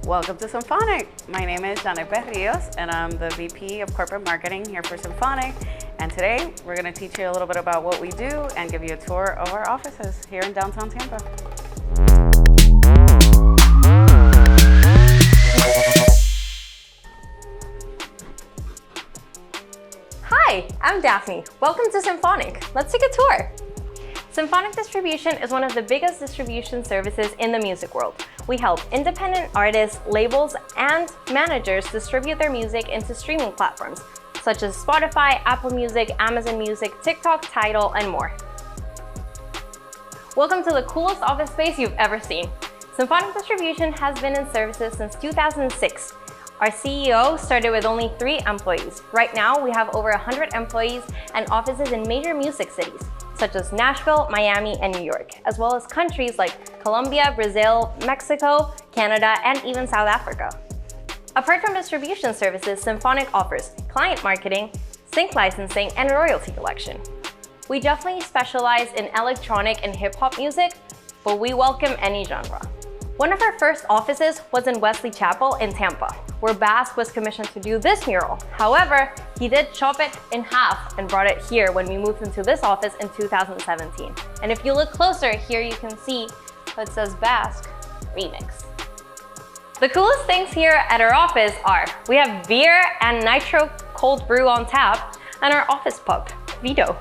Welcome to Symphonic. My name is Janet Berrios and I'm the VP of Corporate Marketing here for Symphonic. And today we're going to teach you a little bit about what we do and give you a tour of our offices here in downtown Tampa. Hi, I'm Daphne. Welcome to Symphonic. Let's take a tour. Symphonic Distribution is one of the biggest distribution services in the music world. We help independent artists, labels, and managers distribute their music into streaming platforms, such as Spotify, Apple Music, Amazon Music, TikTok, Tidal, and more. Welcome to the coolest office space you've ever seen. Symphonic Distribution has been in services since 2006. Our CEO started with only 3 employees. Right now, we have over 100 employees and offices in major music cities, such as Nashville, Miami, and New York, as well as countries like Colombia, Brazil, Mexico, Canada, and even South Africa. Apart from distribution services, Symphonic offers client marketing, sync licensing, and royalty collection. We definitely specialize in electronic and hip-hop music, but we welcome any genre. One of our first offices was in Wesley Chapel in Tampa, where Basque was commissioned to do this mural. However, he did chop it in half and brought it here when we moved into this office in 2017. And if you look closer, here you can see what says Basque Remix. The coolest things here at our office are we have beer and nitro cold brew on tap, and our office pub, Vito.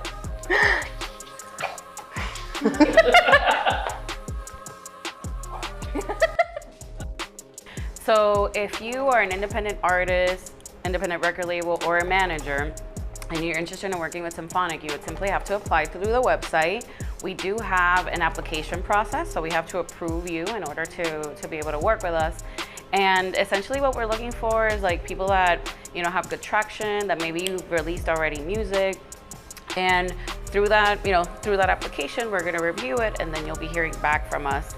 So if you are an independent artist, independent record label, or a manager, and you're interested in working with Symphonic, you would simply have to apply through the website. We do have an application process, so we have to approve you in order to be able to work with us. And essentially what we're looking for is like people that, have good traction, that maybe you've released already music. And through that, through that application, we're gonna review it, and then you'll be hearing back from us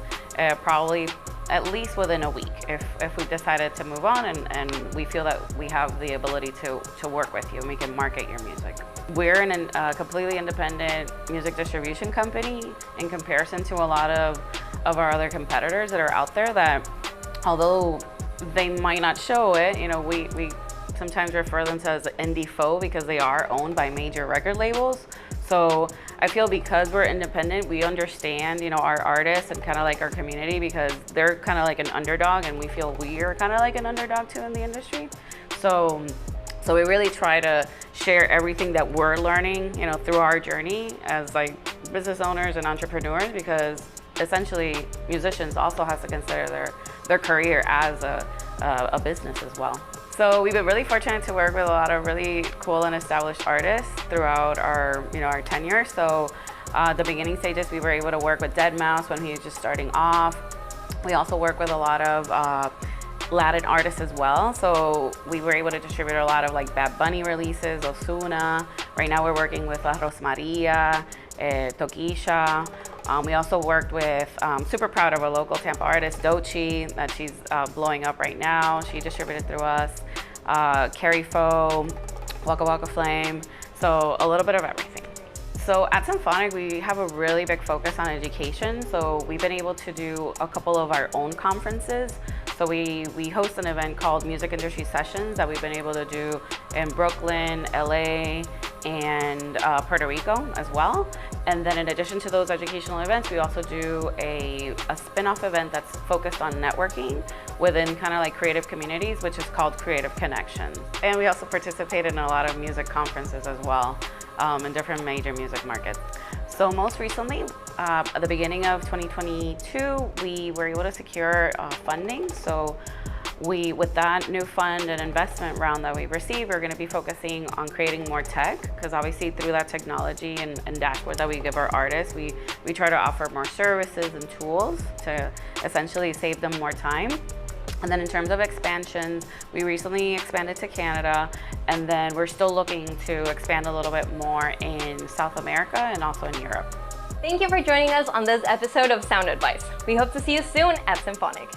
probably at least within a week if we decided to move on and we feel that we have the ability to work with you and we can market your music. We're a completely independent music distribution company in comparison to a lot of our other competitors that are out there that, although they might not show it, we sometimes refer them to as indie folk because they are owned by major record labels. So I feel because we're independent, we understand, our artists and kind of like our community because they're kind of like an underdog, and we feel we are kind of like an underdog too in the industry. So we really try to share everything that we're learning, through our journey as like business owners and entrepreneurs, because essentially musicians also have to consider their career as a business as well. So we've been really fortunate to work with a lot of really cool and established artists throughout our tenure. So the beginning stages, we were able to work with Deadmau5 when he was just starting off. We also work with a lot of Latin artists as well. So we were able to distribute a lot of like Bad Bunny releases, Ozuna. Right now we're working with La Rosmaria, Tokisha. We also worked with, super proud of a local Tampa artist, Dochi, that she's blowing up right now. She distributed through us. Carrie Fo, Waka Waka Flame. So a little bit of everything. So at Symphonic, we have a really big focus on education. So we've been able to do a couple of our own conferences. So we host an event called Music Industry Sessions that we've been able to do in Brooklyn, LA, and Puerto Rico as well. And then in addition to those educational events, we also do a spin-off event that's focused on networking within kind of like creative communities, which is called Creative Connections. And we also participate in a lot of music conferences as well in different major music markets. So most recently, at the beginning of 2022, we were able to secure funding. So with that new fund and investment round that we received, we're going to be focusing on creating more tech, because obviously through that technology and dashboard that we give our artists, we try to offer more services and tools to essentially save them more time. And then in terms of expansions, we recently expanded to Canada, and then we're still looking to expand a little bit more in South America and also in Europe. Thank you for joining us on this episode of Sound Advice. We hope to see you soon at Symphonic.